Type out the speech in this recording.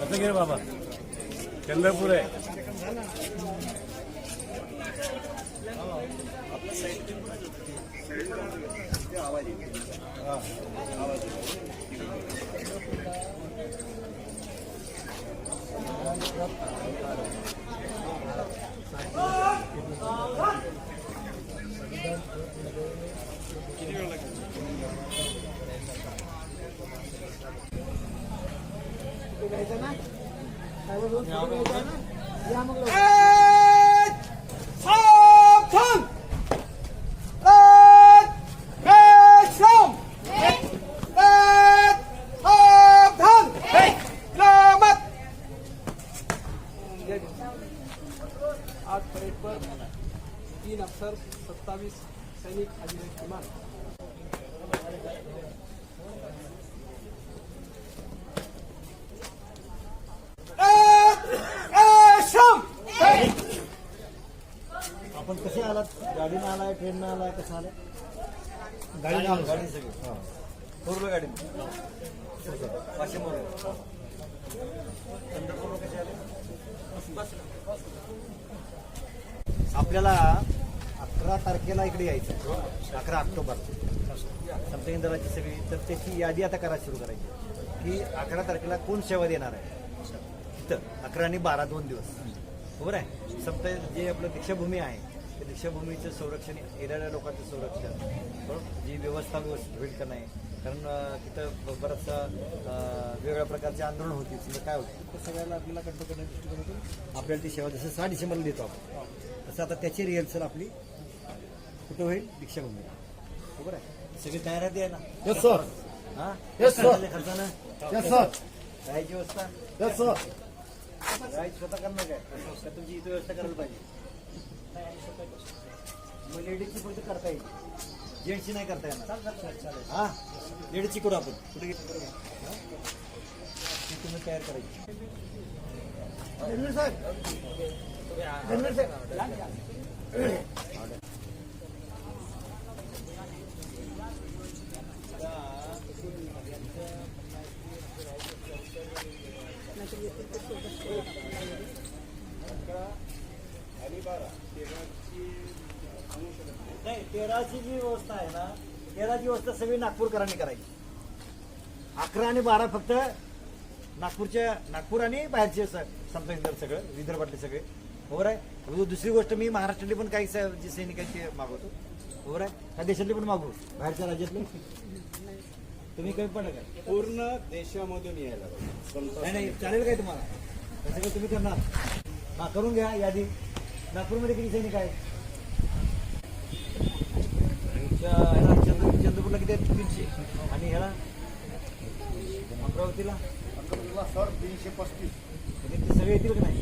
रत्नागिरी बाबा चंद्रपूर आहे. आज परेड पर 3 अफसर 27 सैनिक अधिकारी कमान। आपण कसे आलात? गाडीनं आलाय, ट्रेननं आलाय, कसं आलाय? गाडी गाडी सगळी फोर व्हीलर गाडी 500 मोर चंद्रपूर कसे आले? आपल्याला 11 तारखेला इकडे यायचं, 11 ऑक्टोबर समथिंग दलाची सगळी, तर त्याची यादी आता करायला सुरू करायची की 11 तारखेला कोण सेवा देणार आहे तिथं. 11 आणि 12 2 दिवस बरोबर आहे. समजा जे आपलं दीक्षाभूमी आहे त्या दीक्षाभूमीचं संरक्षण, येणाऱ्या लोकांचं संरक्षण बरोबर, जी व्यवस्था व्यवस्थित होईल का नाही, कारण तिथं बरंचसा वेगवेगळ्या प्रकारचे आंदोलन होती, समजा काय होती, तर सगळ्याला आपल्याला कंट्रोल करण्याच्या दृष्टिकोनातून आपल्याला ती सेवा जसं 6 डिसेंबरला देतो आपण, तसं आता त्याची रिहर्सल आपली कुठं होईल? दीक्षाभूमीला बरोबर आहे. सगळी तयारी आहे ना? Yes sir. हां यस सर. खर्चानं यस सर. राहायची व्यवस्था यस सर. राहायची स्वतः करणार काय? तुमची इथं व्यवस्था करायला पाहिजे. मग लेडीजची पण करता येईल, जेंट्सची नाही करता येणार. हा लेडीजची करू आपण, कुठे घेतो ती तुम्ही तयार करायची. नाही 13ची जी व्यवस्था आहे ना, 13ची व्यवस्था सगळी नागपूरकरांनी करायची. 11 आणि 12 फक्त नागपूर आणि बाहेरचे समजा सगळं विदर्भातले सगळे बरोबर आहे. दुसरी गोष्ट, मी महाराष्ट्रातली पण काही जे सैनिकांची मागवतो बरोबर आहे, त्या देशातली पण मागवू, बाहेरच्या राज्यातले तुम्ही कमी पण काय पूर्ण देशामधून यायला नाही चालेल काय तुम्हाला? तसं काय तुम्ही करणार? हा करून घ्या यादी. नागपूरमध्ये किती सैनिक आहेत? चंद्रपूरला किती आहेत? 300. आणि ह्याला अमरावतीला सर 335. सगळे येतील का नाही?